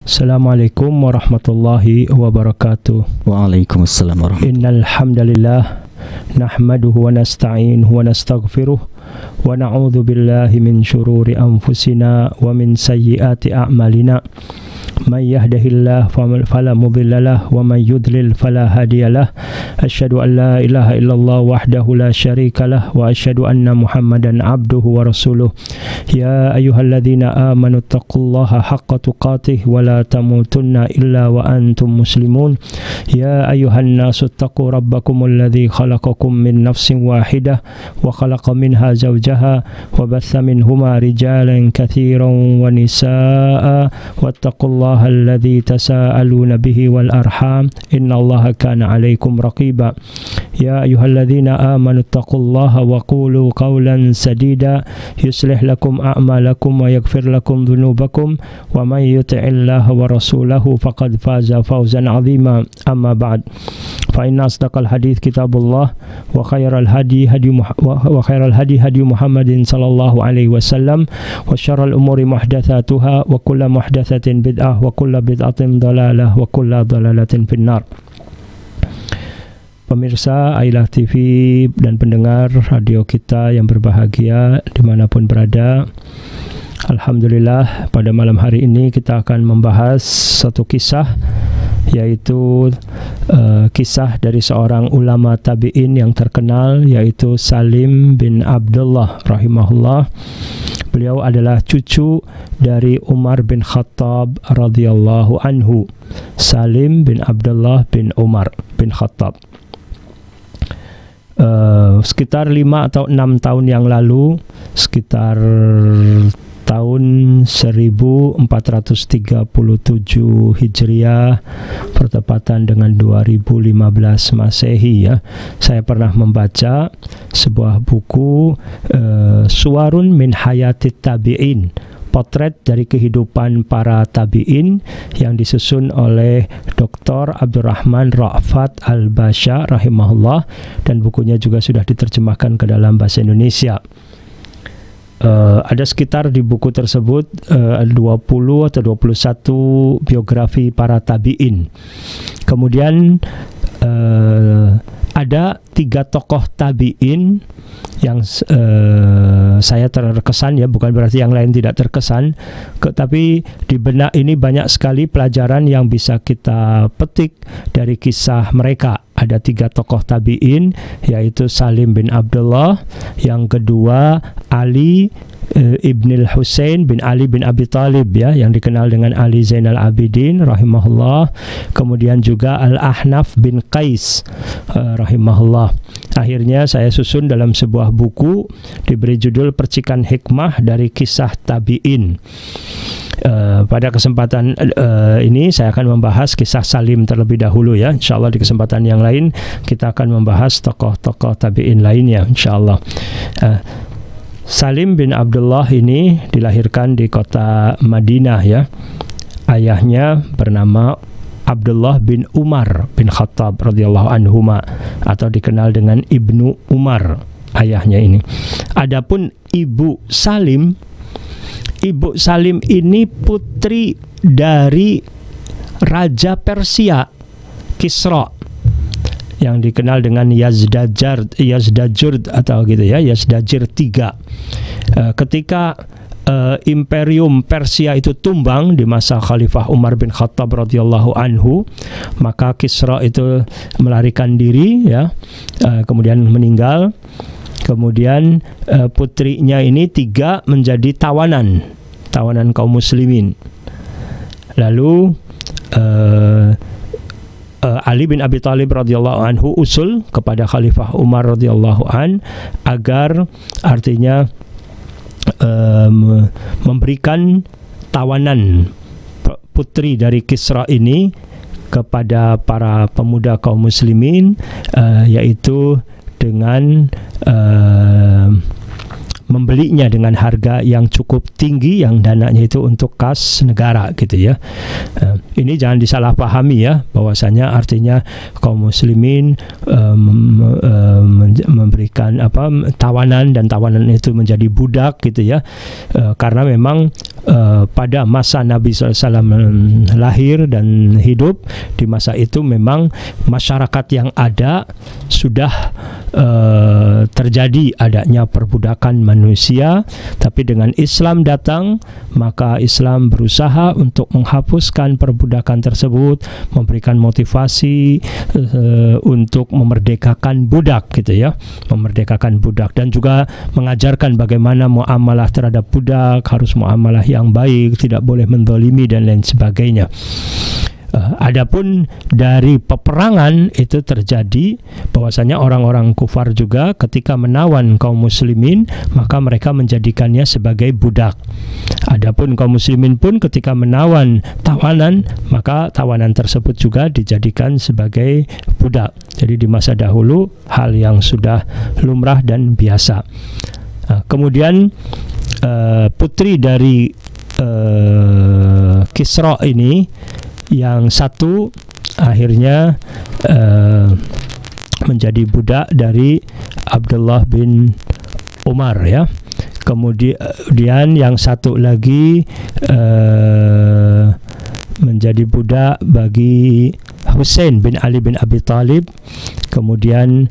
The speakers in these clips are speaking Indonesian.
Assalamualaikum warahmatullahi wabarakatuh. Waalaikumsalam warahmatullahi wabarakatuh. Innal hamdalillah nahmaduhu wa nasta'inuhu wa nastaghfiruh wa na'udzu billahi min syururi anfusina wa min sayyiati a'malina. Man yahdihillahu fala mudilla lahu wa man yudlil fala hadiya lahu. Asyhadu an la ilaha illallah wahdahu la syarika lahu wa asyhadu anna Muhammadan abduhu wa rasuluh. Ya ayyuhalladzina amanu taqullaha haqqa tuqatih wa la tamutunna illa wa antum muslimun. Ya ayyuhan nasu taqu rabbakumul ladzi khalaqakum min nafsin wahidah wa khalaqa minha zawjaha wa batha minhuma rijalan katsiran wa nisaa'a wattaqullaha alladzi tasaaluna bihi wal arham innallaha kana 'alaikum raqiba. Ya ayyuhalladzina amanu taqullaha wa qulu qawlan sadida yuslih lakum a'malakum wa yaghfir lakum dhunubakum wa may yuti'illaha wa rasulahu faqad faza fawzan 'azima. Amma ba'd, fa inna asdaqal hadits kitabullah wa khairal hadi hadi Muhammadin sallallahu alaihi wasallam wa syarral umuri muhdatsatuha wa kullu muhdatsatin bid'ah wa kullu bid'atin dhalalah wa kullu dhalalatin finnar. Pemirsa Ailah TV dan pendengar radio kita yang berbahagia dimanapun berada, alhamdulillah pada malam hari ini kita akan membahas satu kisah, yaitu kisah dari seorang ulama tabi'in yang terkenal, yaitu Salim bin Abdullah rahimahullah. Beliau adalah cucu dari Umar bin Khattab radhiyallahu anhu. Salim bin Abdullah bin Umar bin Khattab. Sekitar 5 atau 6 tahun yang lalu, sekitar tahun 1437 Hijriah bertepatan dengan 2015 Masehi ya, saya pernah membaca sebuah buku Suwarun min Hayatit Tabi'in, potret dari kehidupan para tabi'in, yang disusun oleh Dr. Abdurrahman Ra'fat Al-Basha rahimahullah, dan bukunya juga sudah diterjemahkan ke dalam bahasa Indonesia. Ada sekitar di buku tersebut 20 atau 21 biografi para tabi'in. Kemudian ada 3 tokoh tabi'in yang saya terkesan ya, bukan berarti yang lain tidak terkesan, tapi di benak ini banyak sekali pelajaran yang bisa kita petik dari kisah mereka. Ada 3 tokoh tabi'in, yaitu Salim bin Abdullah, yang kedua Ali Ibnul Husain bin Ali bin Abi Thalib ya, yang dikenal dengan Ali Zainal Abidin rahimahullah. Kemudian juga Al-Ahnaf bin Qais rahimahullah. Akhirnya saya susun dalam sebuah buku diberi judul Percikan Hikmah dari Kisah Tabi'in. Pada kesempatan ini saya akan membahas kisah Salim terlebih dahulu ya. InsyaAllah di kesempatan yang lain kita akan membahas tokoh-tokoh tabi'in lainnya InsyaAllah. Salim bin Abdullah ini dilahirkan di kota Madinah ya. Ayahnya bernama Abdullah bin Umar bin Khattab radhiyallahu anhuma, atau dikenal dengan Ibnu Umar, ayahnya ini. Adapun Ibu Salim ini putri dari Raja Persia Kisra, yang dikenal dengan Yazdajurd atau gitu ya, Yazdajir III. Ketika Imperium Persia itu tumbang di masa Khalifah Umar bin Khattab radhiyallahu anhu, maka Kisra itu melarikan diri ya, kemudian meninggal. Kemudian putrinya ini 3 menjadi tawanan kaum muslimin. Lalu Ali bin Abi Thalib radhiyallahu anhu usul kepada Khalifah Umar radhiyallahu an agar artinya memberikan tawanan putri dari Kisra ini kepada para pemuda kaum muslimin, yaitu dengan membelinya dengan harga yang cukup tinggi, yang dananya itu untuk kas negara gitu ya. Ini jangan disalahpahami ya, bahwasanya artinya kaum muslimin memberikan tawanan, dan tawanan itu menjadi budak gitu ya. Karena memang pada masa Nabi SAW lahir dan hidup, di masa itu memang masyarakat yang ada sudah terjadi adanya perbudakan manusia, tapi dengan Islam datang, maka Islam berusaha untuk menghapuskan perbudakan tersebut, memberikan motivasi untuk memerdekakan budak gitu ya, memerdekakan budak, dan juga mengajarkan bagaimana muamalah terhadap budak, harus muamalah yang baik, tidak boleh mendolimi dan lain sebagainya. Adapun dari peperangan itu terjadi bahwasanya orang-orang kufar juga ketika menawan kaum muslimin, maka mereka menjadikannya sebagai budak. Adapun kaum muslimin pun ketika menawan tawanan, maka tawanan tersebut juga dijadikan sebagai budak. Jadi di masa dahulu hal yang sudah lumrah dan biasa. Kemudian putri dari Kisra ini, yang satu akhirnya menjadi budak dari Abdullah bin Umar ya. Kemudian yang satu lagi menjadi budak bagi Husain bin Ali bin Abi Thalib. Kemudian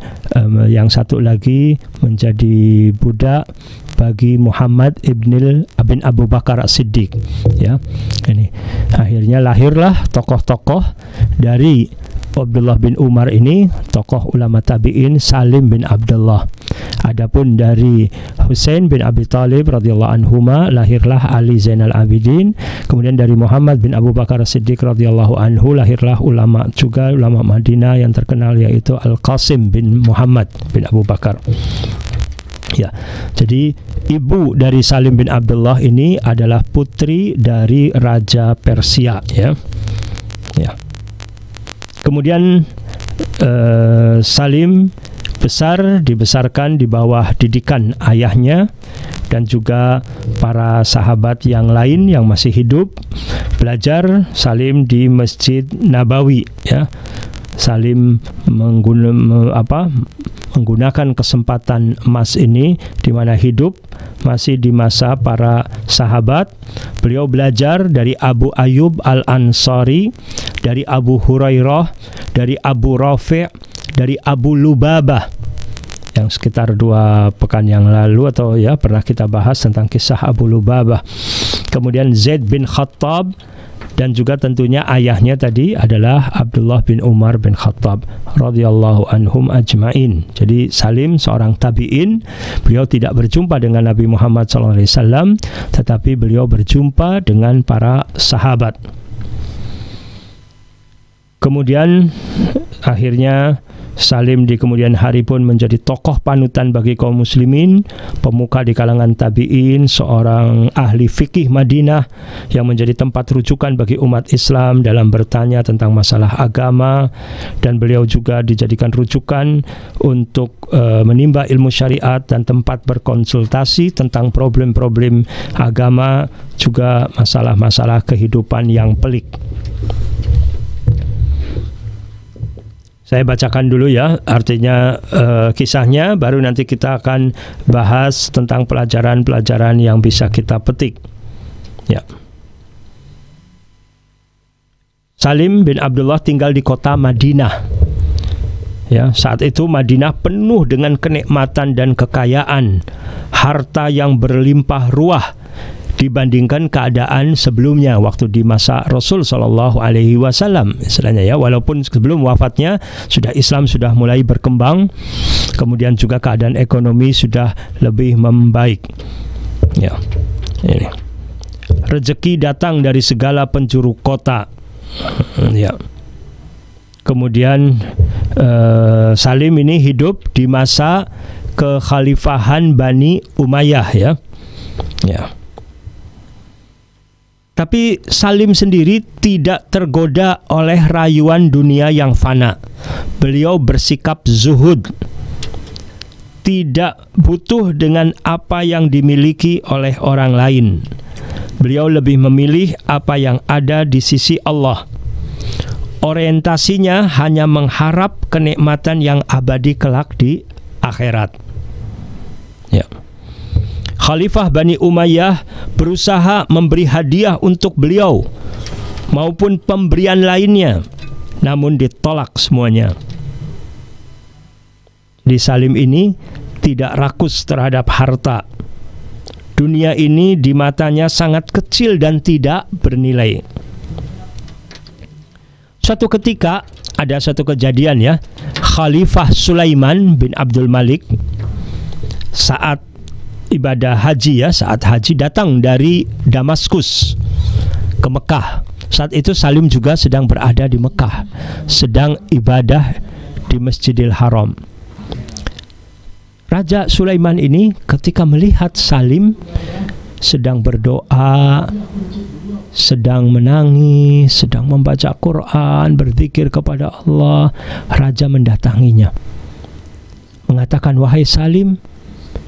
yang satu lagi menjadi budak bagi Muhammad bin Abu Bakar As-Siddiq ya. Ini akhirnya lahirlah tokoh-tokoh dari Abdullah bin Umar ini, tokoh ulama tabi'in Salim bin Abdullah. Adapun dari Husain bin Abi Thalib radhiyallahu anhuma lahirlah Ali Zainal Abidin. Kemudian dari Muhammad bin Abu Bakar As-Siddiq radhiyallahu anhu lahirlah ulama juga, ulama Madinah yang terkenal, yaitu Al-Qasim bin Muhammad bin Abu Bakar. Ya, jadi ibu dari Salim bin Abdullah ini adalah putri dari Raja Persia ya. Ya. Kemudian Salim dibesarkan di bawah didikan ayahnya dan juga para sahabat yang lain yang masih hidup. Belajar Salim di Masjid Nabawi ya. Salim menggunakan kesempatan emas ini, di mana hidup masih di masa para sahabat. Beliau belajar dari Abu Ayyub Al-Ansari, dari Abu Hurairah, dari Abu Rafi', dari Abu Lubabah, yang sekitar 2 pekan yang lalu atau ya pernah kita bahas tentang kisah Abu Lubabah. Kemudian Zaid bin Khattab, dan juga tentunya ayahnya tadi adalah Abdullah bin Umar bin Khattab radhiyallahu anhum ajmain. Jadi Salim seorang tabi'in, beliau tidak berjumpa dengan Nabi Muhammad SAW, tetapi beliau berjumpa dengan para sahabat. Kemudian akhirnya Salim di kemudian hari pun menjadi tokoh panutan bagi kaum muslimin, pemuka di kalangan tabi'in, seorang ahli fikih Madinah yang menjadi tempat rujukan bagi umat Islam dalam bertanya tentang masalah agama, dan beliau juga dijadikan rujukan untuk menimba ilmu syariat dan tempat berkonsultasi tentang problem-problem agama, juga masalah-masalah kehidupan yang pelik. Saya bacakan dulu ya, artinya kisahnya, baru nanti kita akan bahas tentang pelajaran-pelajaran yang bisa kita petik. Ya. Salim bin Abdullah tinggal di kota Madinah. Ya, saat itu Madinah penuh dengan kenikmatan dan kekayaan, harta yang berlimpah ruah dibandingkan keadaan sebelumnya waktu di masa Rasul Shallallahu Alaihi Wasallam, istilahnya ya. Walaupun sebelum wafatnya Islam sudah mulai berkembang, kemudian juga keadaan ekonomi sudah lebih membaik. Ya, ini rezeki datang dari segala penjuru kota. Ya. Kemudian Salim ini hidup di masa kekhalifahan Bani Umayyah ya. Ya. Tapi Salim sendiri tidak tergoda oleh rayuan dunia yang fana. Beliau bersikap zuhud, tidak butuh dengan apa yang dimiliki oleh orang lain. Beliau lebih memilih apa yang ada di sisi Allah. Orientasinya hanya mengharap kenikmatan yang abadi kelak di akhirat. Ya. Khalifah Bani Umayyah berusaha memberi hadiah untuk beliau maupun pemberian lainnya, namun ditolak semuanya. Di Salim ini tidak rakus terhadap harta. Dunia ini di matanya sangat kecil dan tidak bernilai. Suatu ketika ada satu kejadian ya, Khalifah Sulaiman bin Abdul Malik saat ibadah haji ya, saat haji datang dari Damaskus ke Mekah. Saat itu Salim juga sedang berada di Mekah, sedang ibadah di Masjidil Haram. Raja Sulaiman ini ketika melihat Salim sedang berdoa, sedang menangis, sedang membaca Quran, berzikir kepada Allah, raja mendatanginya, mengatakan, "Wahai Salim,"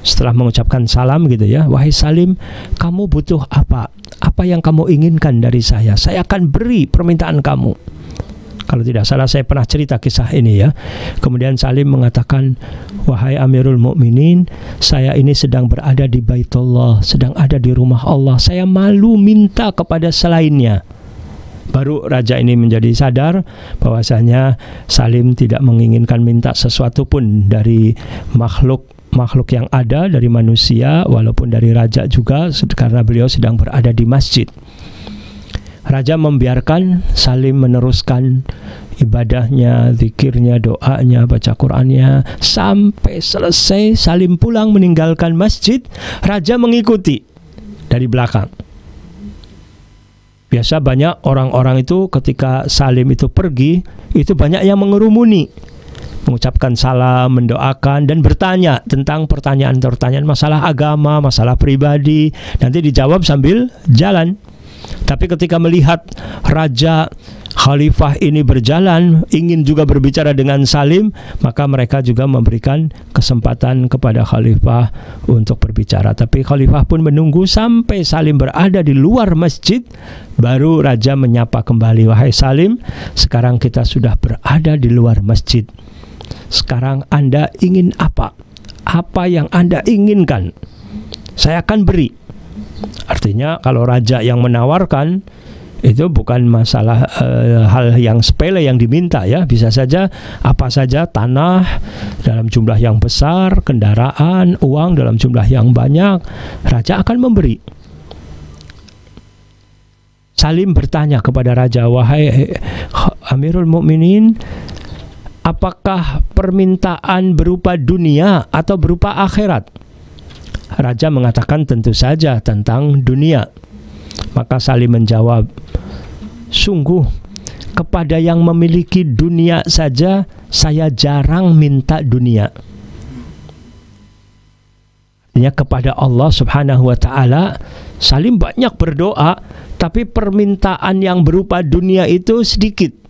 setelah mengucapkan salam gitu ya, "Wahai Salim, kamu butuh apa? Apa yang kamu inginkan dari saya? Saya akan beri permintaan kamu." Kalau tidak salah saya pernah cerita kisah ini ya. Kemudian Salim mengatakan, "Wahai Amirul Mukminin, saya ini sedang berada di Baitullah, sedang ada di rumah Allah. Saya malu minta kepada selainnya." Baru raja ini menjadi sadar bahwasanya Salim tidak menginginkan minta sesuatu pun dari makhluk yang ada, dari manusia, walaupun dari raja juga, karena beliau sedang berada di masjid. Raja membiarkan Salim meneruskan ibadahnya, zikirnya, doanya, baca Qur'annya sampai selesai. Salim pulang meninggalkan masjid, raja mengikuti dari belakang. Biasa banyak orang-orang itu ketika Salim itu pergi, itu banyak yang mengerumuni, mengucapkan salam, mendoakan, dan bertanya tentang pertanyaan-pertanyaan masalah agama, masalah pribadi, nanti dijawab sambil jalan. Tapi ketika melihat Raja Khalifah ini berjalan, ingin juga berbicara dengan Salim, maka mereka juga memberikan kesempatan kepada Khalifah untuk berbicara. Tapi Khalifah pun menunggu sampai Salim berada di luar masjid, baru Raja menyapa kembali, "Wahai Salim, sekarang kita sudah berada di luar masjid. Sekarang Anda ingin apa? Apa yang Anda inginkan? Saya akan beri." Artinya kalau raja yang menawarkan itu bukan masalah hal yang sepele yang diminta ya, bisa saja apa saja, tanah dalam jumlah yang besar, kendaraan, uang dalam jumlah yang banyak, raja akan memberi. Salim bertanya kepada raja, "Wahai Amirul Mukminin, apakah permintaan berupa dunia atau berupa akhirat?" Raja mengatakan tentu saja tentang dunia. Maka Salim menjawab, "Sungguh kepada yang memiliki dunia saja saya jarang minta dunia." Artinya kepada Allah Subhanahu wa ta'ala Salim banyak berdoa, tapi permintaan yang berupa dunia itu sedikit.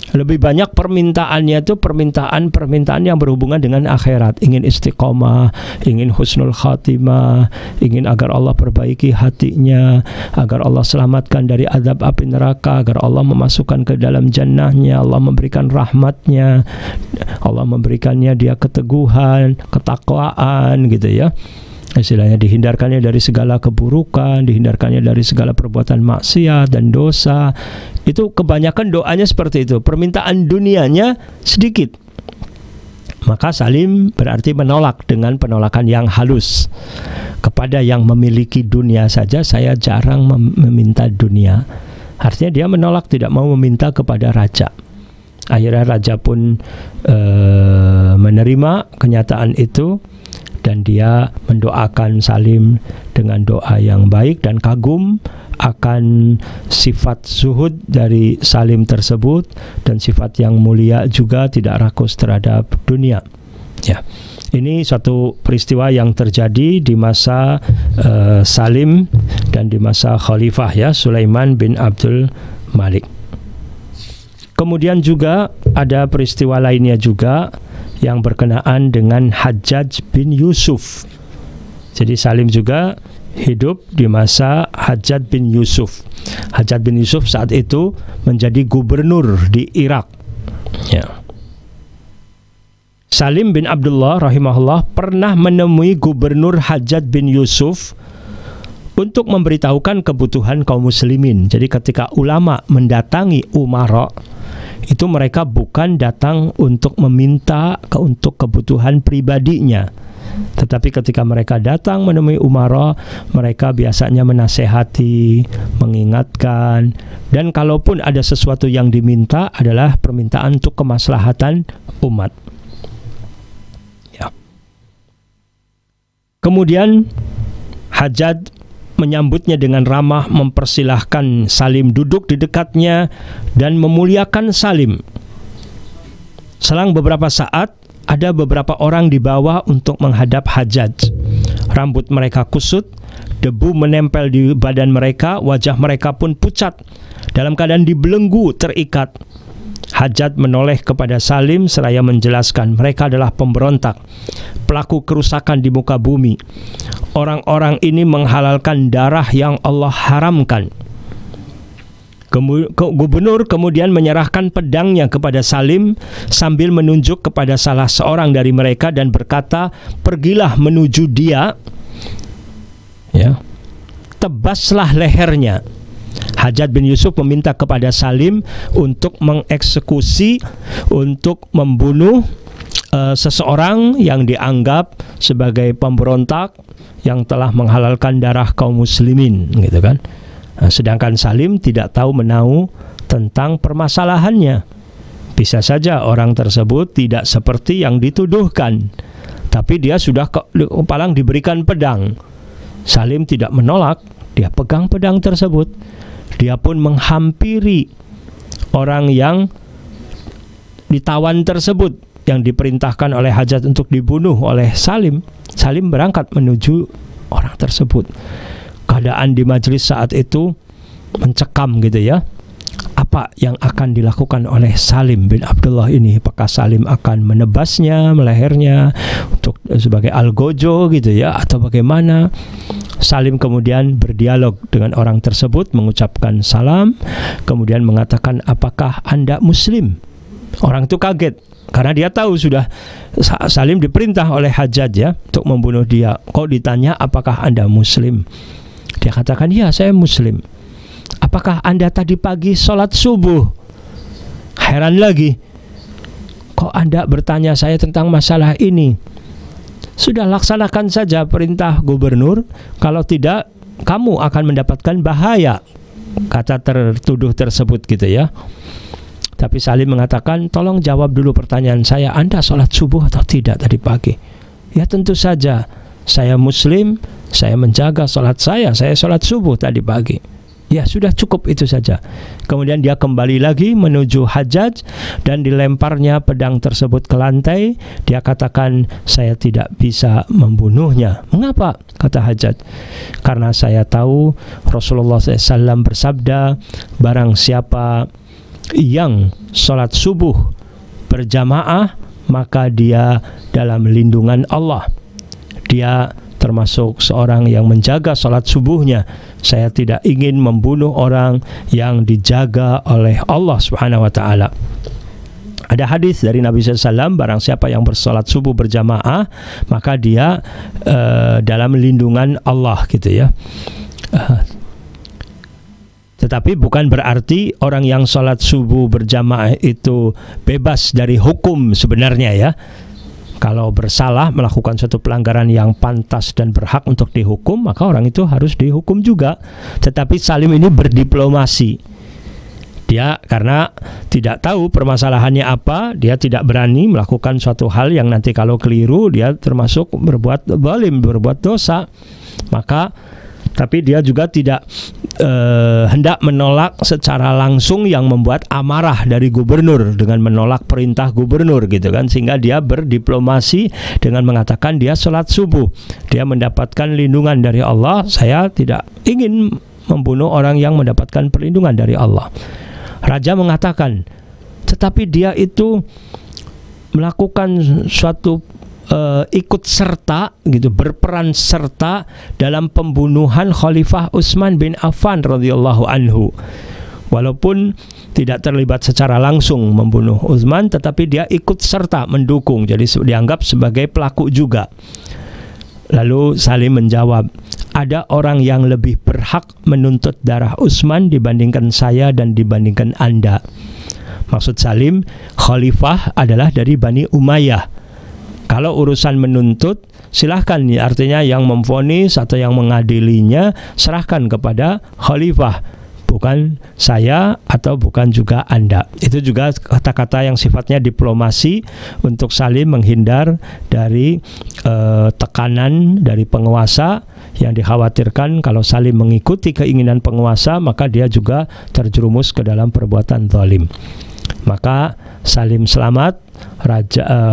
Lebih banyak permintaannya itu permintaan yang berhubungan dengan akhirat. Ingin istiqomah, ingin husnul khatimah, ingin agar Allah perbaiki hatinya, agar Allah selamatkan dari azab api neraka, agar Allah memasukkan ke dalam jannahnya, Allah memberikan rahmatnya, Allah memberikannya dia keteguhan, ketakwaan gitu ya. Istilahnya dihindarkannya dari segala keburukan, dihindarkannya dari segala perbuatan maksiat dan dosa. Itu kebanyakan doanya seperti itu. Permintaan dunianya sedikit. Maka Salim berarti menolak dengan penolakan yang halus. Kepada yang memiliki dunia saja saya jarang meminta dunia. Artinya dia menolak, tidak mau meminta kepada raja. Akhirnya raja pun menerima kenyataan itu, dan dia mendoakan Salim dengan doa yang baik dan kagum akan sifat zuhud dari Salim tersebut dan sifat yang mulia juga, tidak rakus terhadap dunia. Ya, ini suatu peristiwa yang terjadi di masa Salim dan di masa Khalifah ya, Sulaiman bin Abdul Malik. Kemudian juga ada peristiwa lainnya juga yang berkenaan dengan Hajjaj bin Yusuf. Jadi Salim juga hidup di masa Hajjaj bin Yusuf. Hajjaj bin Yusuf saat itu menjadi gubernur di Irak. Ya. Salim bin Abdullah rahimahullah pernah menemui Gubernur Hajjaj bin Yusuf untuk memberitahukan kebutuhan kaum muslimin. Jadi ketika ulama mendatangi umara, itu mereka bukan datang untuk meminta untuk kebutuhan pribadinya, tetapi ketika mereka datang menemui umara, mereka biasanya menasehati, mengingatkan, dan kalaupun ada sesuatu yang diminta adalah permintaan untuk kemaslahatan umat. Ya. Kemudian Hajjaj menyambutnya dengan ramah, mempersilahkan Salim duduk di dekatnya dan memuliakan Salim. Selang beberapa saat, ada beberapa orang dibawa untuk menghadap Hajjaj. Rambut mereka kusut, debu menempel di badan mereka, wajah mereka pun pucat, dalam keadaan dibelenggu, terikat. Hajjaj menoleh kepada Salim seraya menjelaskan, mereka adalah pemberontak, pelaku kerusakan di muka bumi. Orang-orang ini menghalalkan darah yang Allah haramkan. Gubernur kemudian menyerahkan pedangnya kepada Salim sambil menunjuk kepada salah seorang dari mereka dan berkata, pergilah menuju dia, ya, tebaslah lehernya. Hajjaj bin Yusuf meminta kepada Salim untuk mengeksekusi, untuk membunuh seseorang yang dianggap sebagai pemberontak yang telah menghalalkan darah kaum muslimin, gitu kan. Sedangkan Salim tidak tahu menahu tentang permasalahannya. Bisa saja orang tersebut tidak seperti yang dituduhkan, tapi dia sudah kepalang diberikan pedang. Salim tidak menolak, dia pegang pedang tersebut. Dia pun menghampiri orang yang ditawan tersebut, yang diperintahkan oleh Hajjaj untuk dibunuh oleh Salim. Salim berangkat menuju orang tersebut. Keadaan di majelis saat itu mencekam gitu ya. Apa yang akan dilakukan oleh Salim bin Abdullah ini? Apakah Salim akan menebasnya, lehernya untuk sebagai algojo gitu ya, atau bagaimana? Salim kemudian berdialog dengan orang tersebut, mengucapkan salam, kemudian mengatakan, apakah Anda muslim? Orang itu kaget karena dia tahu sudah Salim diperintah oleh Hajjaj ya untuk membunuh dia. Kok ditanya apakah Anda muslim? Dia katakan, ya saya muslim. Apakah Anda tadi pagi sholat subuh? Heran lagi, kok Anda bertanya saya tentang masalah ini? Sudah laksanakan saja perintah gubernur, kalau tidak kamu akan mendapatkan bahaya, kata tertuduh tersebut gitu ya. Tapi Salim mengatakan, tolong jawab dulu pertanyaan saya, Anda sholat subuh atau tidak tadi pagi? Ya tentu saja, saya muslim, saya menjaga sholat saya sholat subuh tadi pagi. Ya sudah, cukup itu saja. Kemudian dia kembali lagi menuju Hajjaj dan dilemparnya pedang tersebut ke lantai. Dia katakan, saya tidak bisa membunuhnya. Mengapa? Kata Hajjaj, karena saya tahu Rasulullah SAW bersabda, barang siapa yang sholat subuh berjamaah, maka dia dalam lindungan Allah. Dia termasuk seorang yang menjaga sholat subuhnya. Saya tidak ingin membunuh orang yang dijaga oleh Allah Subhanahu wa ta'ala. Ada hadis dari Nabi SAW, barang siapa yang bersolat subuh berjamaah, maka dia dalam lindungan Allah gitu ya. Tetapi bukan berarti orang yang sholat subuh berjamaah itu bebas dari hukum sebenarnya ya. Kalau bersalah melakukan suatu pelanggaran yang pantas dan berhak untuk dihukum, maka orang itu harus dihukum juga. Tetapi Salim ini berdiplomasi. Dia karena tidak tahu permasalahannya apa, dia tidak berani melakukan suatu hal yang nanti kalau keliru dia termasuk berbuat zalim, berbuat dosa. Maka tapi dia juga tidak hendak menolak secara langsung yang membuat amarah dari gubernur dengan menolak perintah gubernur gitu kan, sehingga dia berdiplomasi dengan mengatakan dia sholat subuh, dia mendapatkan lindungan dari Allah, saya tidak ingin membunuh orang yang mendapatkan perlindungan dari Allah. Raja mengatakan, tetapi dia itu melakukan suatu ikut serta gitu, berperan serta dalam pembunuhan Khalifah Utsman bin Affan radhiyallahu anhu. Walaupun tidak terlibat secara langsung membunuh Utsman, tetapi dia ikut serta mendukung, jadi dianggap sebagai pelaku juga. Lalu Salim menjawab, ada orang yang lebih berhak menuntut darah Utsman dibandingkan saya dan dibandingkan Anda. Maksud Salim, khalifah adalah dari Bani Umayyah. Kalau urusan menuntut, silahkan, artinya yang memvonis atau yang mengadilinya serahkan kepada khalifah, bukan saya atau bukan juga Anda. Itu juga kata-kata yang sifatnya diplomasi untuk Salim menghindar dari tekanan dari penguasa yang dikhawatirkan kalau Salim mengikuti keinginan penguasa maka dia juga terjerumus ke dalam perbuatan zalim. Maka Salim selamat.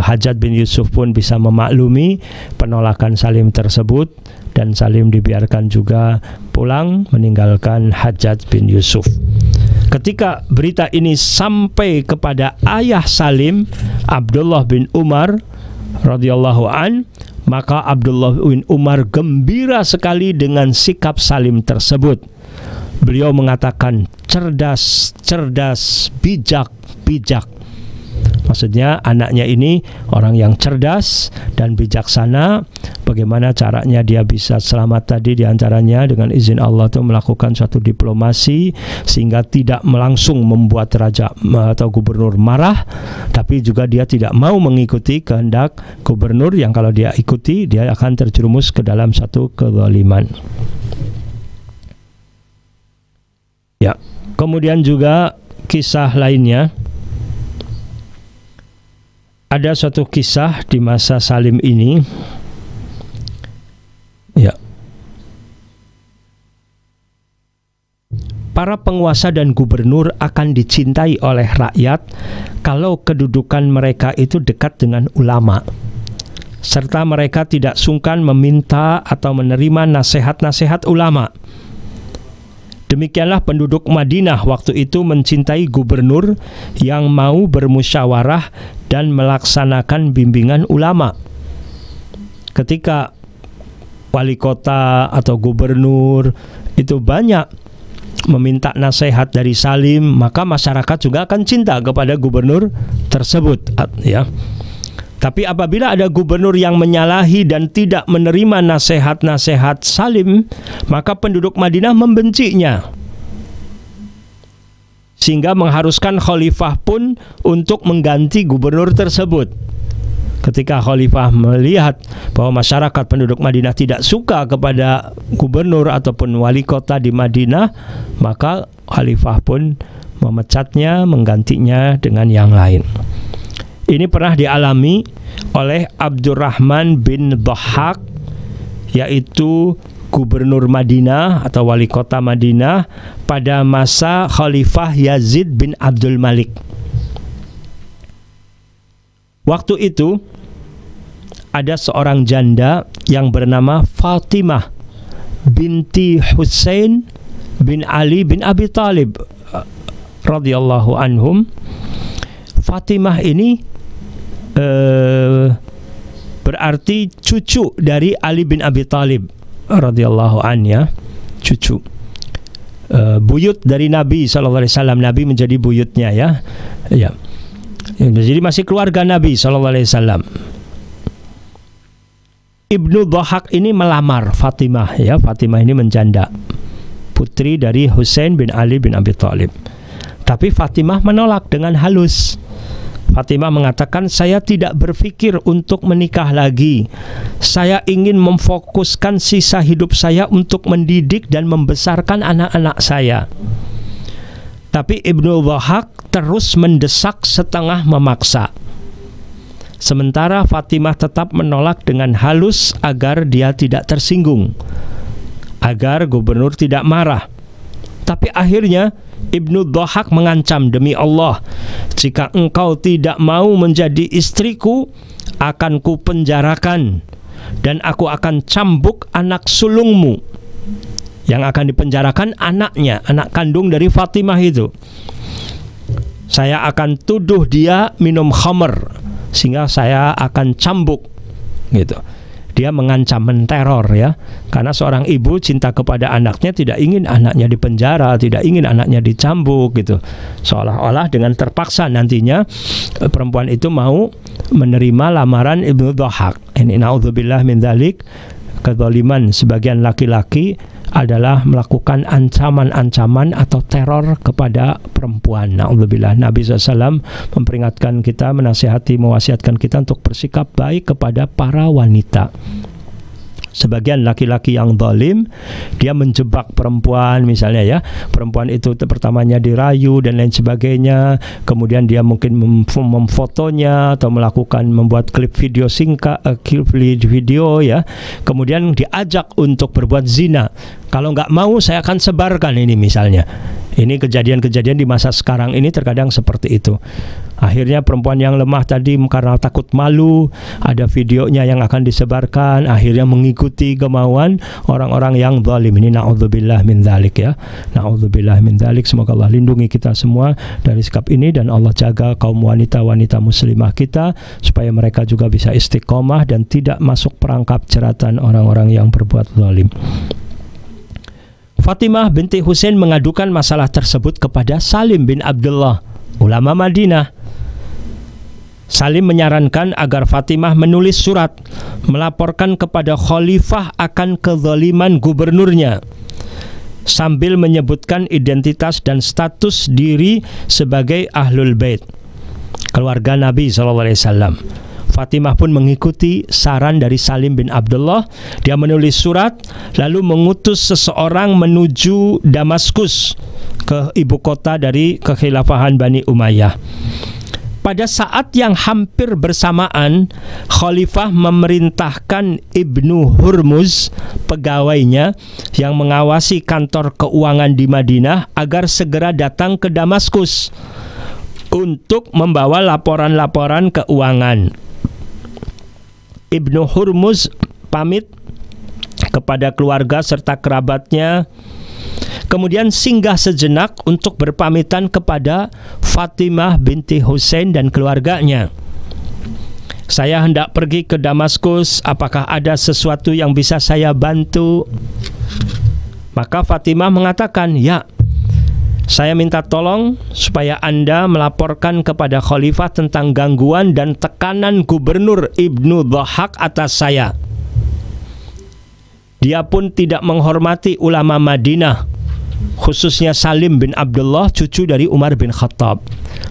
Hajjaj bin Yusuf pun bisa memaklumi penolakan Salim tersebut dan Salim dibiarkan juga pulang meninggalkan Hajjaj bin Yusuf. Ketika berita ini sampai kepada ayah Salim, Abdullah bin Umar radhiyallahu an, maka Abdullah bin Umar gembira sekali dengan sikap Salim tersebut. Beliau mengatakan cerdas, bijak. Maksudnya anaknya ini orang yang cerdas dan bijaksana. Bagaimana caranya dia bisa selamat tadi, diantaranya dengan izin Allah itu melakukan suatu diplomasi sehingga tidak langsung membuat raja atau gubernur marah, tapi juga dia tidak mau mengikuti kehendak gubernur yang kalau dia ikuti dia akan terjerumus ke dalam satu kezaliman. Ya, kemudian juga kisah lainnya. Ada suatu kisah di masa Salim ini, ya, para penguasa dan gubernur akan dicintai oleh rakyat kalau kedudukan mereka itu dekat dengan ulama, serta mereka tidak sungkan meminta atau menerima nasihat-nasihat ulama. Demikianlah penduduk Madinah waktu itu mencintai gubernur yang mau bermusyawarah dan melaksanakan bimbingan ulama. Ketika wali kota atau gubernur itu banyak meminta nasihat dari Salim, maka masyarakat juga akan cinta kepada gubernur tersebut, ya. Tapi apabila ada gubernur yang menyalahi dan tidak menerima nasihat-nasihat Salim, maka penduduk Madinah membencinya, sehingga mengharuskan khalifah pun untuk mengganti gubernur tersebut. Ketika khalifah melihat bahwa masyarakat penduduk Madinah tidak suka kepada gubernur ataupun wali kota di Madinah, maka khalifah pun memecatnya, menggantinya dengan yang lain. Ini pernah dialami oleh Abdurrahman bin Dhahhak, yaitu gubernur Madinah atau wali kota Madinah pada masa Khalifah Yazid bin Abdul Malik. Waktu itu ada seorang janda yang bernama Fatimah binti Husain bin Ali bin Abi Thalib radhiyallahu anhum. Fatimah ini berarti cucu dari Ali bin Abi Thalib radhiyallahu anhu, cucu buyut dari Nabi SAW. Nabi menjadi buyutnya, ya. Jadi masih keluarga Nabi SAW. Ibnu Dhahhak ini melamar Fatimah, ya. Fatimah ini menjanda, putri dari Husain bin Ali bin Abi Thalib. Tapi Fatimah menolak dengan halus. Fatimah mengatakan, saya tidak berpikir untuk menikah lagi. Saya ingin memfokuskan sisa hidup saya untuk mendidik dan membesarkan anak-anak saya. Tapi Ibnu Dhahhak terus mendesak setengah memaksa. Sementara Fatimah tetap menolak dengan halus agar dia tidak tersinggung, agar gubernur tidak marah. Tapi akhirnya Ibnu Dhahhak mengancam, demi Allah, jika engkau tidak mau menjadi istriku, akan kupenjarakan dan aku akan cambuk anak sulungmu. Yang akan dipenjarakan anaknya, anak kandung dari Fatimah itu. Saya akan tuduh dia minum khamr, sehingga saya akan cambuk, gitu. dia mengancam, menteror ya. Karena seorang ibu cinta kepada anaknya, tidak ingin anaknya dipenjara, tidak ingin anaknya dicambuk gitu. Seolah-olah dengan terpaksa nantinya perempuan itu mau menerima lamaran Ibnu Dhahak. Ini naudzubillah min dzalik. Kezaliman sebagian laki-laki adalah melakukan ancaman-ancaman atau teror kepada perempuan. Naudzubillah. Nabi SAW memperingatkan kita, menasihati, mewasiatkan kita untuk bersikap baik kepada para wanita. Sebagian laki-laki yang zalim, dia menjebak perempuan misalnya ya. Perempuan itu pertamanya dirayu dan lain sebagainya. Kemudian dia mungkin memfotonya atau membuat klip video singkat, klip video ya. Kemudian diajak untuk berbuat zina. Kalau nggak mau saya akan sebarkan ini misalnya. Ini kejadian-kejadian di masa sekarang ini terkadang seperti itu. Akhirnya perempuan yang lemah tadi karena takut malu, ada videonya yang akan disebarkan, akhirnya mengikuti kemauan orang-orang yang zalim. Ini naudzubillah min dzalik ya. Naudzubillah min dzalik. Semoga Allah lindungi kita semua dari sikap ini, dan Allah jaga kaum wanita-wanita muslimah kita supaya mereka juga bisa istiqomah dan tidak masuk perangkap jeratan orang-orang yang berbuat zalim. Fatimah binti Husain mengadukan masalah tersebut kepada Salim bin Abdullah, ulama Madinah. Salim menyarankan agar Fatimah menulis surat melaporkan kepada khalifah akan kezaliman gubernurnya, sambil menyebutkan identitas dan status diri sebagai ahlul bait, keluarga Nabi SAW. Fatimah pun mengikuti saran dari Salim bin Abdullah. Dia menulis surat lalu mengutus seseorang menuju Damaskus, ke ibu kota dari kekhilafahan Bani Umayyah. Pada saat yang hampir bersamaan, Khalifah memerintahkan Ibnu Hurmuz, pegawainya yang mengawasi kantor keuangan di Madinah, agar segera datang ke Damaskus untuk membawa laporan-laporan keuangan. Ibnu Hurmuz pamit kepada keluarga serta kerabatnya, kemudian singgah sejenak untuk berpamitan kepada Fatimah binti Husain dan keluarganya. Saya hendak pergi ke Damaskus, apakah ada sesuatu yang bisa saya bantu? Maka Fatimah mengatakan, ya, saya minta tolong supaya Anda melaporkan kepada khalifah tentang gangguan dan tekanan gubernur Ibnu Dhahak atas saya. Dia pun tidak menghormati ulama Madinah, khususnya Salim bin Abdullah, cucu dari Umar bin Khattab.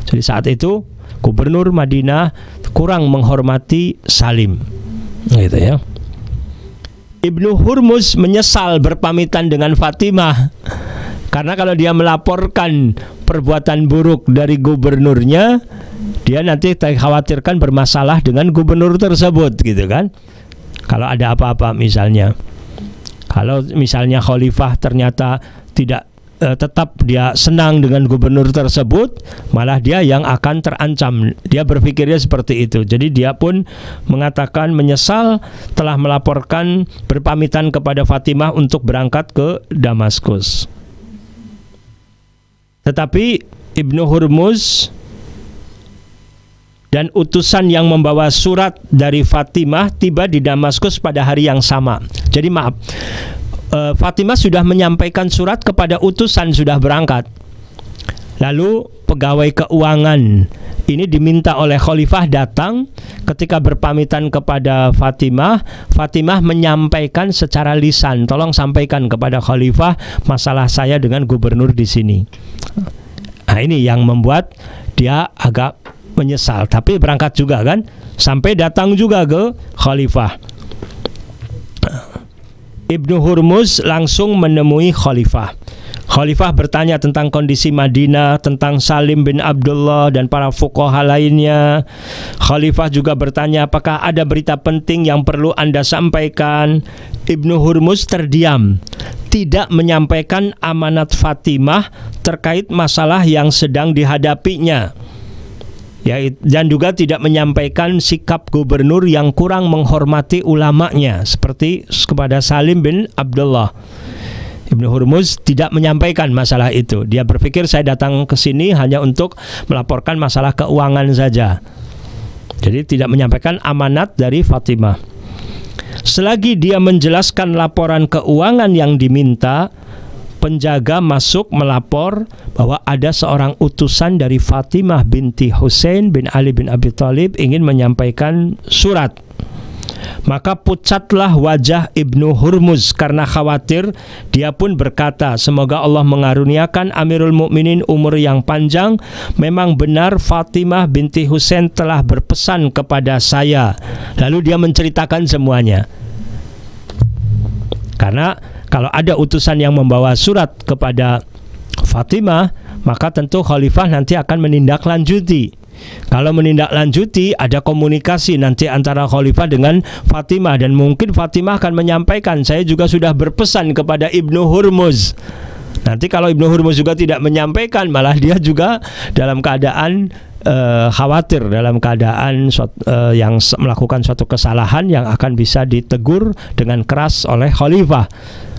Jadi saat itu gubernur Madinah kurang menghormati Salim, gitu ya. Ibnu Hurmuz menyesal berpamitan dengan Fatimah, karena kalau dia melaporkan perbuatan buruk dari gubernurnya, dia nanti dikhawatirkan bermasalah dengan gubernur tersebut, gitu kan. Kalau ada apa-apa misalnya, kalau misalnya khalifah ternyata tidak tetap dia senang dengan gubernur tersebut, malah dia yang akan terancam. Dia berpikirnya seperti itu. Jadi dia pun mengatakan menyesal telah melaporkan, berpamitan kepada Fatimah untuk berangkat ke Damaskus. Tetapi Ibnu Hurmuz dan utusan yang membawa surat dari Fatimah tiba di Damaskus pada hari yang sama. Jadi maaf, Fatimah sudah menyampaikan surat kepada utusan, sudah berangkat. Lalu pegawai keuangan ini diminta oleh khalifah datang. Ketika berpamitan kepada Fatimah, Fatimah menyampaikan secara lisan, tolong sampaikan kepada khalifah masalah saya dengan gubernur di sini. Nah, ini yang membuat dia agak menyesal, tapi berangkat juga kan, sampai datang juga ke khalifah. Ibnu Hurmuz langsung menemui khalifah. Khalifah bertanya tentang kondisi Madinah, tentang Salim bin Abdullah dan para fuqaha lainnya. Khalifah juga bertanya apakah ada berita penting yang perlu Anda sampaikan. Ibnu Hurmuz terdiam, tidak menyampaikan amanat Fatimah terkait masalah yang sedang dihadapinya, dan juga tidak menyampaikan sikap gubernur yang kurang menghormati ulamanya seperti kepada Salim bin Abdullah. Ibnu Hurmuz tidak menyampaikan masalah itu. Dia berpikir saya datang ke sini hanya untuk melaporkan masalah keuangan saja. Jadi tidak menyampaikan amanat dari Fatimah. Selagi dia menjelaskan laporan keuangan yang diminta, penjaga masuk melapor bahwa ada seorang utusan dari Fatimah binti Husain bin Ali bin Abi Thalib ingin menyampaikan surat. Maka pucatlah wajah Ibnu Hurmuz karena khawatir. Dia pun berkata, semoga Allah mengaruniakan Amirul Mukminin umur yang panjang. Memang benar Fatimah binti Husain telah berpesan kepada saya. Lalu dia menceritakan semuanya. Karena kalau ada utusan yang membawa surat kepada Fatimah, maka tentu khalifah nanti akan menindaklanjuti. Kalau menindaklanjuti, ada komunikasi nanti antara khalifah dengan Fatimah, dan mungkin Fatimah akan menyampaikan, saya juga sudah berpesan kepada Ibnu Hurmuz. Nanti kalau Ibnu Hurmuz juga tidak menyampaikan, malah dia juga dalam keadaan khawatir, dalam keadaan yang melakukan suatu kesalahan yang akan bisa ditegur dengan keras oleh khalifah.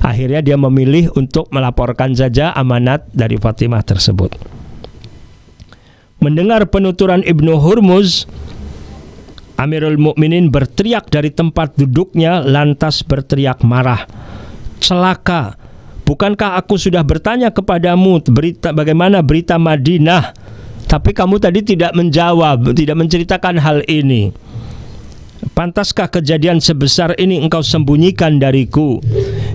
Akhirnya dia memilih untuk melaporkan saja amanat dari Fatimah tersebut. Mendengar penuturan Ibnu Hurmuz, Amirul Mukminin berteriak dari tempat duduknya, lantas berteriak marah, celaka, bukankah aku sudah bertanya kepadamu bagaimana berita Madinah, tapi kamu tadi tidak menjawab, tidak menceritakan hal ini. Pantaskah kejadian sebesar ini engkau sembunyikan dariku?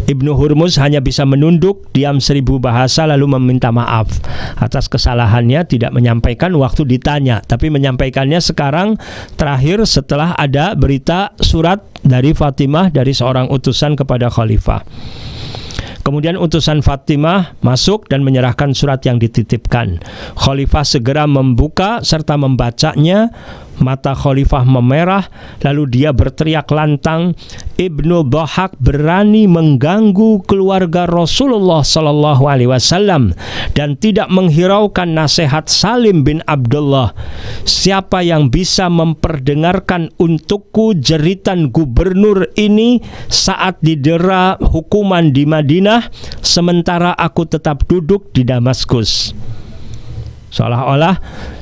Ibnu Hurmuz hanya bisa menunduk, diam 1000 bahasa, lalu meminta maaf atas kesalahannya, tidak menyampaikan waktu ditanya, tapi menyampaikannya sekarang terakhir setelah ada berita surat dari Fatimah dari seorang utusan kepada khalifah. Kemudian utusan Fatimah masuk dan menyerahkan surat yang dititipkan. Khalifah segera membuka serta membacanya. Mata khalifah memerah, lalu dia berteriak lantang, Ibnu Dhahak berani mengganggu keluarga Rasulullah sallallahu alaihi wasallam dan tidak menghiraukan nasihat Salim bin Abdullah. Siapa yang bisa memperdengarkan untukku jeritan gubernur ini saat didera hukuman di Madinah, sementara aku tetap duduk di Damaskus? Seolah-olah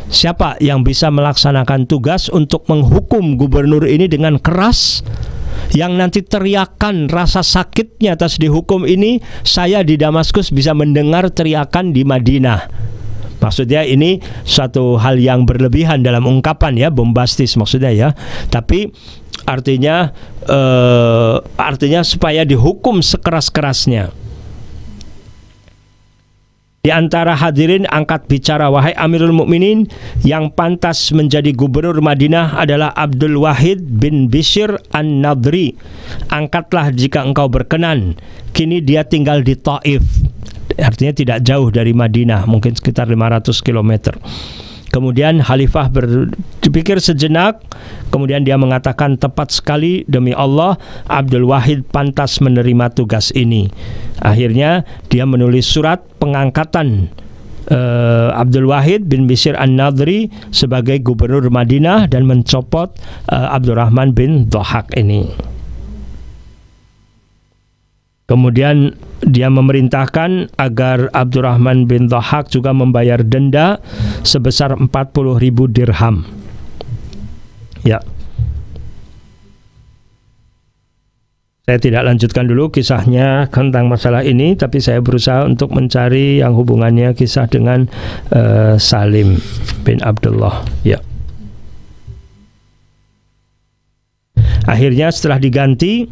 siapa yang bisa melaksanakan tugas untuk menghukum gubernur ini dengan keras, yang nanti teriakan rasa sakitnya atas dihukum ini, saya di Damaskus bisa mendengar teriakan di Madinah. Maksudnya ini suatu hal yang berlebihan dalam ungkapan ya, bombastis maksudnya ya. Tapi artinya supaya dihukum sekeras-kerasnya. Di antara hadirin angkat bicara, wahai Amirul Mukminin, yang pantas menjadi gubernur Madinah adalah Abdul Wahid bin Bishr An-Nadri. Angkatlah jika engkau berkenan. Kini dia tinggal di Taif, artinya tidak jauh dari Madinah, mungkin sekitar 500 km. Kemudian Khalifah berpikir sejenak, kemudian dia mengatakan, tepat sekali, demi Allah Abdul Wahid pantas menerima tugas ini. Akhirnya dia menulis surat pengangkatan Abdul Wahid bin Bishr An-Nadri sebagai gubernur Madinah dan mencopot Abdurrahman bin Dhahak ini. Kemudian dia memerintahkan agar Abdurrahman bin Dhahak juga membayar denda sebesar 40.000 dirham. Ya. Saya tidak lanjutkan dulu kisahnya tentang masalah ini, tapi saya berusaha untuk mencari yang hubungannya kisah dengan Salim bin Abdullah. Ya. Akhirnya setelah diganti,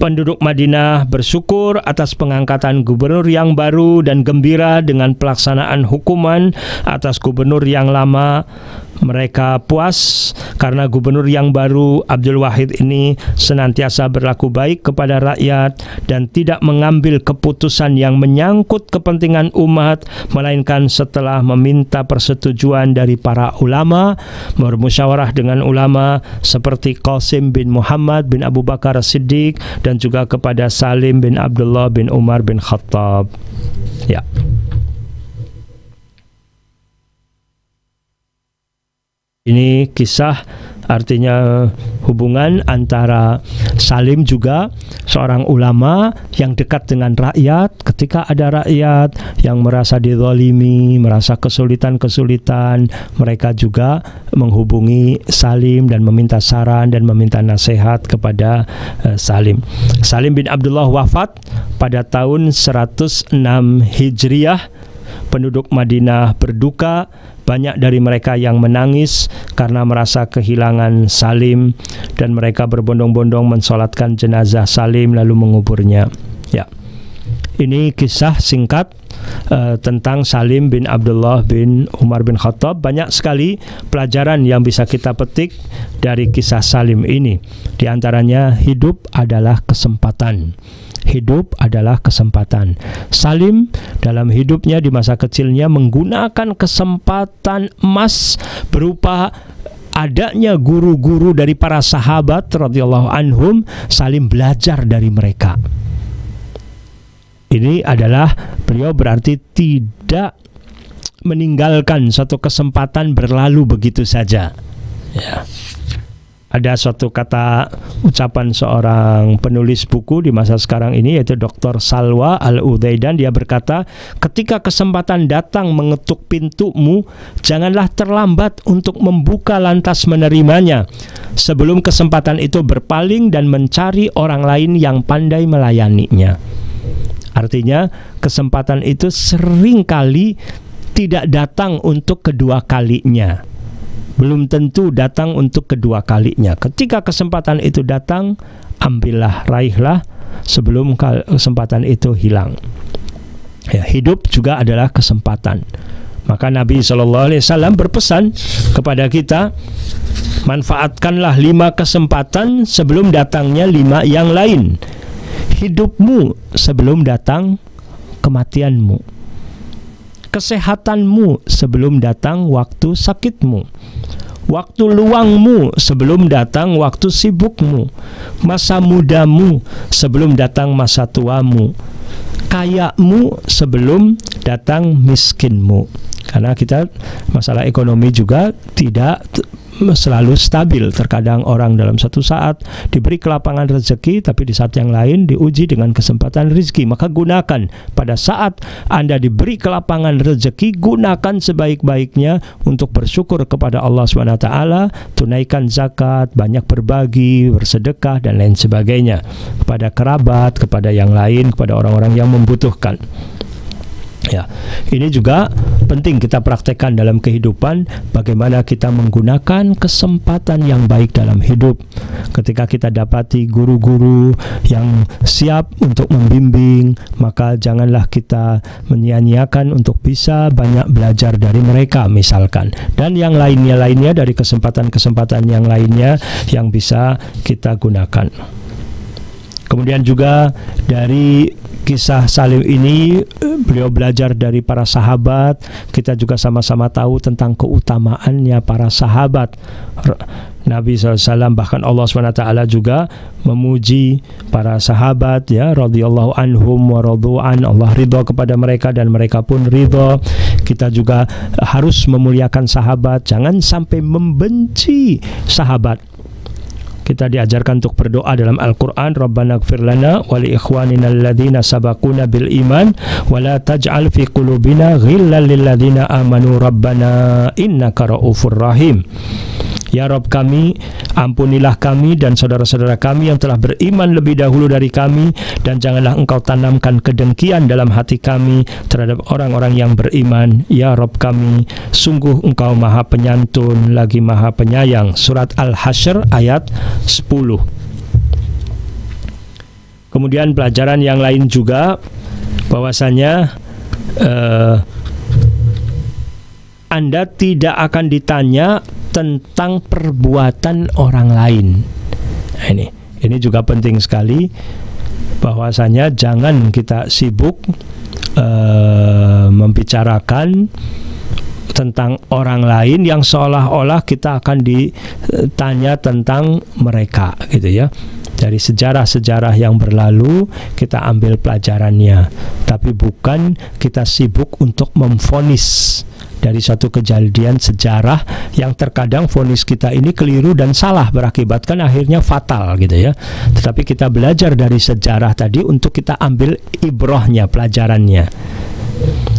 penduduk Madinah bersyukur atas pengangkatan gubernur yang baru dan gembira dengan pelaksanaan hukuman atas gubernur yang lama. Mereka puas karena gubernur yang baru Abdul Wahid ini senantiasa berlaku baik kepada rakyat dan tidak mengambil keputusan yang menyangkut kepentingan umat, melainkan setelah meminta persetujuan dari para ulama, bermusyawarah dengan ulama seperti Qasim bin Muhammad bin Abu Bakar As-Siddiq dan juga kepada Salim bin Abdullah bin Umar bin Khattab. Ya. Ini kisah Artinya hubungan antara Salim juga seorang ulama yang dekat dengan rakyat. Ketika ada rakyat yang merasa dizalimi, merasa kesulitan-kesulitan, mereka juga menghubungi Salim dan meminta saran dan meminta nasihat kepada Salim. Salim bin Abdullah wafat pada tahun 106 Hijriah. Penduduk Madinah berduka, banyak dari mereka yang menangis karena merasa kehilangan Salim, dan mereka berbondong-bondong mensolatkan jenazah Salim lalu menguburnya. Ya, ini kisah singkat tentang Salim bin Abdullah bin Umar bin Khattab. Banyak sekali pelajaran yang bisa kita petik dari kisah Salim ini. Di antaranya, hidup adalah kesempatan. Hidup adalah kesempatan. Salim dalam hidupnya di masa kecilnya menggunakan kesempatan emas berupa adanya guru-guru dari para sahabat radhiyallahu anhum. Salim belajar dari mereka. Ini adalah, beliau berarti tidak meninggalkan suatu kesempatan berlalu begitu saja. Ya. Ada suatu kata ucapan seorang penulis buku di masa sekarang ini, yaitu Dr. Salwa Al-Udaidan. Dia berkata, ketika kesempatan datang mengetuk pintumu, janganlah terlambat untuk membuka lantas menerimanya, sebelum kesempatan itu berpaling dan mencari orang lain yang pandai melayaninya. Artinya, kesempatan itu seringkali tidak datang untuk kedua kalinya. Belum tentu datang untuk kedua kalinya. Ketika kesempatan itu datang, ambillah, raihlah sebelum kesempatan itu hilang. Ya, hidup juga adalah kesempatan. Maka Nabi SAW berpesan kepada kita, manfaatkanlah 5 kesempatan sebelum datangnya 5 yang lain. Hidupmu sebelum datang kematianmu. Kesehatanmu sebelum datang waktu sakitmu. Waktu luangmu sebelum datang waktu sibukmu. Masa mudamu sebelum datang masa tuamu. Kayamu sebelum datang miskinmu. Karena kita masalah ekonomi juga tidak selalu stabil. Terkadang orang dalam satu saat diberi kelapangan rezeki, tapi di saat yang lain diuji dengan kesempatan rezeki. Maka gunakan pada saat Anda diberi kelapangan rezeki, gunakan sebaik-baiknya untuk bersyukur kepada Allah SWT, tunaikan zakat, banyak berbagi, bersedekah dan lain sebagainya kepada kerabat, kepada yang lain, kepada orang-orang yang membutuhkan. Ya, ini juga penting kita praktekkan dalam kehidupan, bagaimana kita menggunakan kesempatan yang baik dalam hidup. Ketika kita dapati guru-guru yang siap untuk membimbing, maka janganlah kita menyia-nyiakan untuk bisa banyak belajar dari mereka misalkan. Dan yang lainnya dari kesempatan-kesempatan yang lainnya yang bisa kita gunakan. Kemudian juga dari kisah Salim ini, beliau belajar dari para sahabat. Kita juga sama-sama tahu tentang keutamaannya para sahabat. Nabi SAW, bahkan Allah SWT juga memuji para sahabat, ya, radhiyallahu anhum wa radu'an. Allah ridha kepada mereka dan mereka pun ridha. Kita juga harus memuliakan sahabat, jangan sampai membenci sahabat. Kita diajarkan untuk berdoa dalam Al-Quran, Rabbana ighfir lana wa li ikhwanina alladhina sabaquna bil iman wa la taj'al fi qulubina ghillan lil ladzina amanu rabbana innaka raufur rahim. Ya Rabb kami, ampunilah kami dan saudara-saudara kami yang telah beriman lebih dahulu dari kami, dan janganlah engkau tanamkan kedengkian dalam hati kami terhadap orang-orang yang beriman. Ya Rabb kami, sungguh engkau maha penyantun lagi maha penyayang. Surat Al-Hasyr ayat 10. Kemudian pelajaran yang lain juga, bahwasanya Anda tidak akan ditanya tentang perbuatan orang lain. Nah, ini juga penting sekali, bahwasanya jangan kita sibuk membicarakan tentang orang lain yang seolah-olah kita akan ditanya tentang mereka gitu ya. Dari sejarah-sejarah yang berlalu kita ambil pelajarannya, tapi bukan kita sibuk untuk memvonis dari satu kejadian sejarah yang terkadang vonis kita ini keliru dan salah, berakibatkan akhirnya fatal gitu ya. Tetapi kita belajar dari sejarah tadi untuk kita ambil ibrohnya, pelajarannya.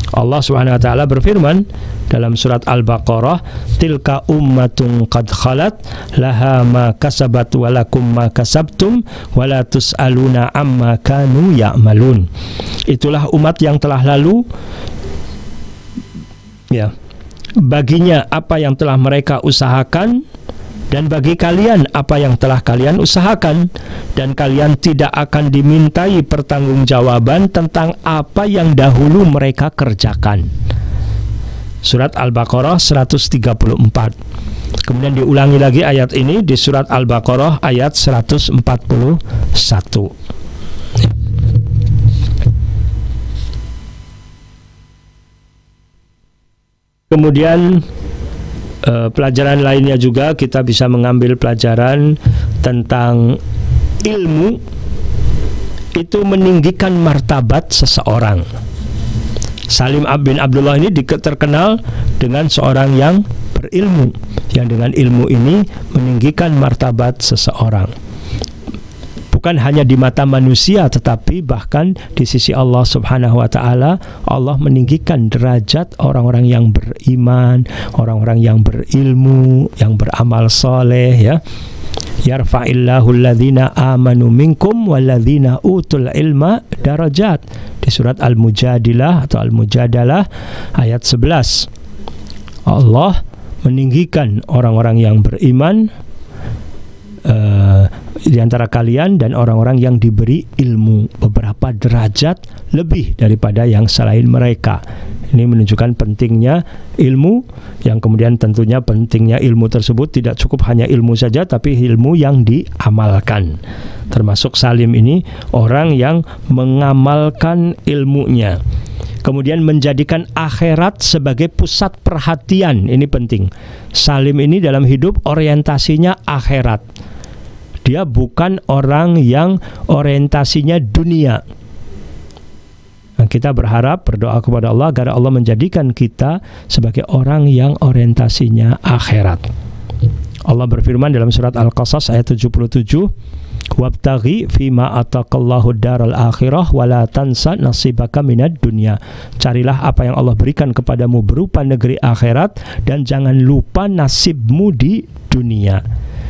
Allah Subhanahu wa taala berfirman dalam surat Al-Baqarah, tilka ummatun qad khalat laha ma kasabat wa lakum ma kasabtum wa la tus'aluna amma kanu ya'malun. Itulah umat yang telah lalu, ya, baginya apa yang telah mereka usahakan, dan bagi kalian apa yang telah kalian usahakan, dan kalian tidak akan dimintai pertanggungjawaban tentang apa yang dahulu mereka kerjakan. Surat Al-Baqarah 134. Kemudian diulangi lagi ayat ini di surat Al-Baqarah ayat 141. Kemudian pelajaran lainnya juga kita bisa mengambil pelajaran tentang ilmu itu meninggikan martabat seseorang. Salim bin Abdullah ini terkenal dengan seorang yang berilmu, yang dengan ilmu ini meninggikan martabat seseorang. Bukan hanya di mata manusia, tetapi bahkan di sisi Allah Subhanahu wa taala, Allah meninggikan derajat orang-orang yang beriman, orang-orang yang berilmu, yang beramal soleh ya. Yarfa'illahu alladhina amanu minkum walladhina utul ilma darajat, di surat Al-Mujadilah atau Al-Mujadalah ayat 11. Allah meninggikan orang-orang yang beriman di antara kalian dan orang-orang yang diberi ilmu beberapa derajat lebih daripada yang selain mereka. Ini menunjukkan pentingnya ilmu, yang kemudian tentunya pentingnya ilmu tersebut tidak cukup hanya ilmu saja, tapi ilmu yang diamalkan. Termasuk Salim ini orang yang mengamalkan ilmunya, kemudian menjadikan akhirat sebagai pusat perhatian. Ini penting. Salim ini dalam hidup orientasinya akhirat. Dia bukan orang yang orientasinya dunia. Nah, kita berharap, berdoa kepada Allah agar Allah menjadikan kita sebagai orang yang orientasinya akhirat. Allah berfirman dalam surat Al-Qasas ayat 77, wabtaghi fima ataqallahu daral akhirah wala tansa nasibaka minad dunya. Carilah apa yang Allah berikan kepadamu berupa negeri akhirat dan jangan lupa nasibmu di dunia.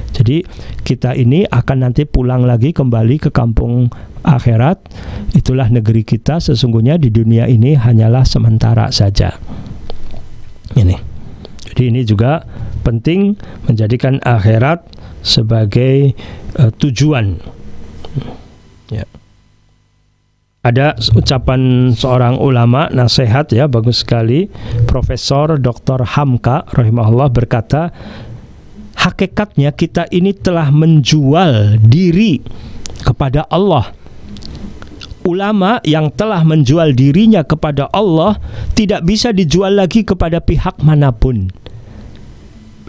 Jadi kita ini akan nanti pulang lagi kembali ke kampung akhirat. Itulah negeri kita, sesungguhnya di dunia ini hanyalah sementara saja. Ini. Jadi ini juga penting menjadikan akhirat sebagai tujuan. Ya. Ada ucapan seorang ulama nasihat ya, bagus sekali. Profesor Dr. Hamka rahimahullah berkata, hakikatnya kita ini telah menjual diri kepada Allah. Ulama yang telah menjual dirinya kepada Allah tidak bisa dijual lagi kepada pihak manapun.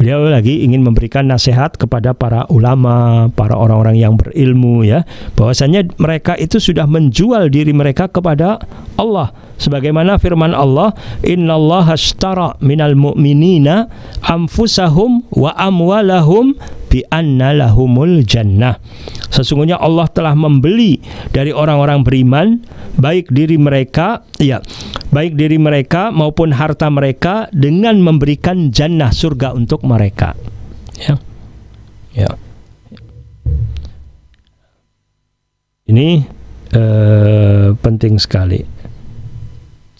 Beliau lagi ingin memberikan nasihat kepada para ulama, para orang-orang yang berilmu ya, bahwasanya mereka itu sudah menjual diri mereka kepada Allah. Sebagaimana firman Allah, innallaha ashtara minal mu'minina anfusahum wa amwalahum bi anna lahumul jannah. Sesungguhnya Allah telah membeli dari orang-orang beriman baik diri mereka maupun harta mereka dengan memberikan jannah, surga untuk mereka. Ya. Ini penting sekali.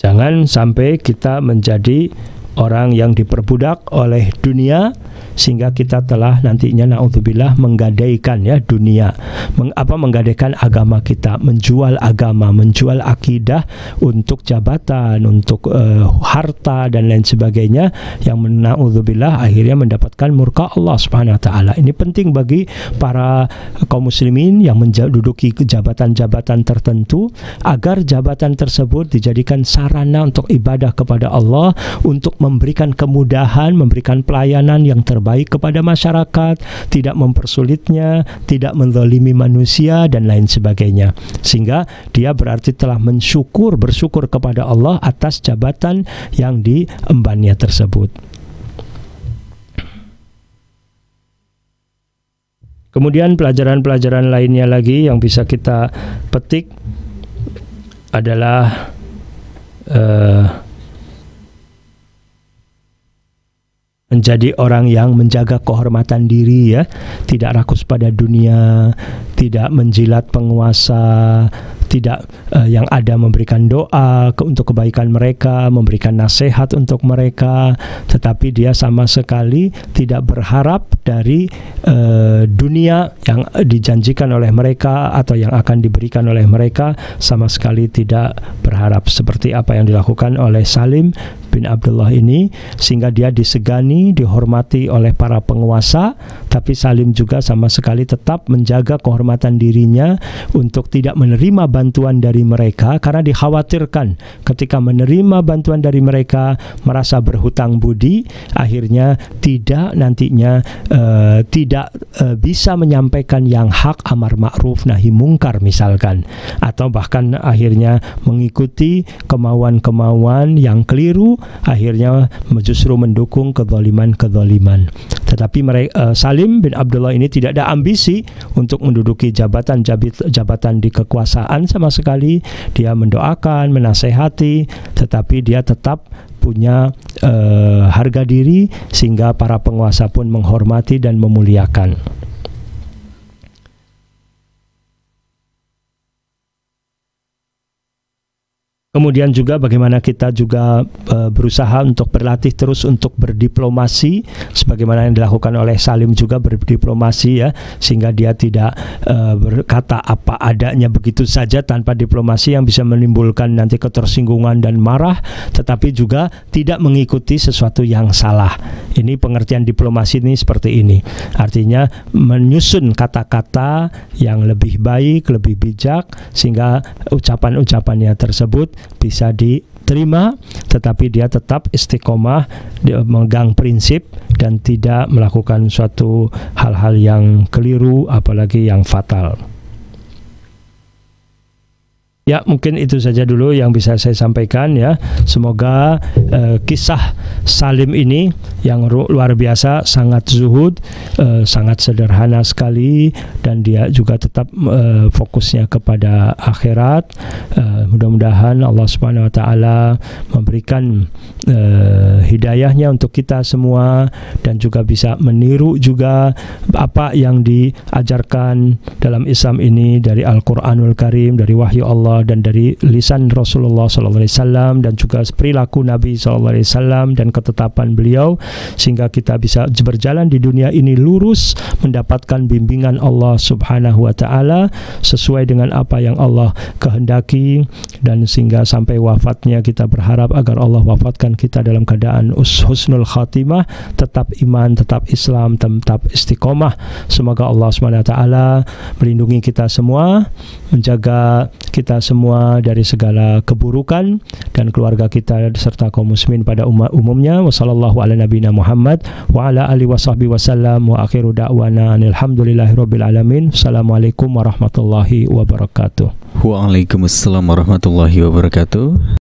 Jangan sampai kita menjadi orang yang diperbudak oleh dunia sehingga kita telah nantinya naudzubillah menggadaikan ya dunia, menggadaikan agama kita, menjual agama, menjual akidah untuk jabatan, untuk harta dan lain sebagainya yang naudzubillah akhirnya mendapatkan murka Allah Subhanahu wa taala. Ini penting bagi para kaum muslimin yang menduduki jabatan-jabatan tertentu agar jabatan tersebut dijadikan sarana untuk ibadah kepada Allah, untuk memberikan kemudahan, memberikan pelayanan yang terbaik kepada masyarakat, tidak mempersulitnya, tidak menzalimi manusia dan lain sebagainya. Sehingga dia berarti telah bersyukur kepada Allah atas jabatan yang diembannya tersebut. Kemudian pelajaran-pelajaran lainnya lagi yang bisa kita petik adalah menjadi orang yang menjaga kehormatan diri, ya, tidak rakus pada dunia, tidak menjilat penguasa, tidak yang ada memberikan doa untuk kebaikan mereka, memberikan nasihat untuk mereka, tetapi dia sama sekali tidak berharap dari dunia yang dijanjikan oleh mereka atau yang akan diberikan oleh mereka, sama sekali tidak berharap, seperti apa yang dilakukan oleh Salim bin Abdullah ini, sehingga dia disegani, dihormati oleh para penguasa, tapi Salim juga sama sekali tetap menjaga kehormatan dirinya untuk tidak menerima bantuan dari mereka, karena dikhawatirkan ketika menerima bantuan dari mereka merasa berhutang budi, akhirnya nantinya tidak bisa menyampaikan yang hak, amar ma'ruf nahi mungkar misalkan, atau bahkan akhirnya mengikuti kemauan-kemauan yang keliru, akhirnya justru mendukung kezaliman. Tetapi Salim bin Abdullah ini tidak ada ambisi untuk menduduki jabatan di kekuasaan sama sekali. Dia mendoakan, menasehati, tetapi dia tetap punya harga diri, sehingga para penguasa pun menghormati dan memuliakan. Kemudian juga bagaimana kita juga berusaha untuk berlatih terus untuk berdiplomasi, sebagaimana yang dilakukan oleh Salim juga berdiplomasi, ya, sehingga dia tidak berkata apa adanya begitu saja tanpa diplomasi yang bisa menimbulkan nanti ketersinggungan dan marah, tetapi juga tidak mengikuti sesuatu yang salah. Ini pengertian diplomasi ini seperti ini. Artinya menyusun kata-kata yang lebih baik, lebih bijak, sehingga ucapan-ucapannya tersebut bisa diterima, tetapi dia tetap istiqomah, dia memegang prinsip dan tidak melakukan suatu hal-hal yang keliru, apalagi yang fatal. Ya, mungkin itu saja dulu yang bisa saya sampaikan, ya. Semoga kisah Salim ini yang luar biasa, sangat zuhud, sangat sederhana sekali, dan dia juga tetap fokusnya kepada akhirat. Mudah-mudahan Allah Subhanahu wa taala memberikan hidayahnya untuk kita semua, dan juga bisa meniru juga apa yang diajarkan dalam Islam ini dari Al-Qur'anul Karim, dari wahyu Allah dan dari lisan Rasulullah SAW, dan juga perilaku Nabi SAW dan ketetapan beliau, sehingga kita bisa berjalan di dunia ini lurus, mendapatkan bimbingan Allah Subhanahu wa taala sesuai dengan apa yang Allah kehendaki, dan sehingga sampai wafatnya kita berharap agar Allah wafatkan kita dalam keadaan husnul khatimah, tetap iman, tetap Islam, tetap istiqomah. Semoga Allah Subhanahu wa taala melindungi kita semua, menjaga kita semua dari segala keburukan, dan keluarga kita serta kaum muslimin pada umumnya. Wassallallahu ala nabiyina Muhammad wa ala alihi wasahbihi wasallam, wa akhiru da'wana alhamdulillahirabbil alamin. Assalamualaikum warahmatullahi wabarakatuh. Waalaikumsalam warahmatullahi wabarakatuh.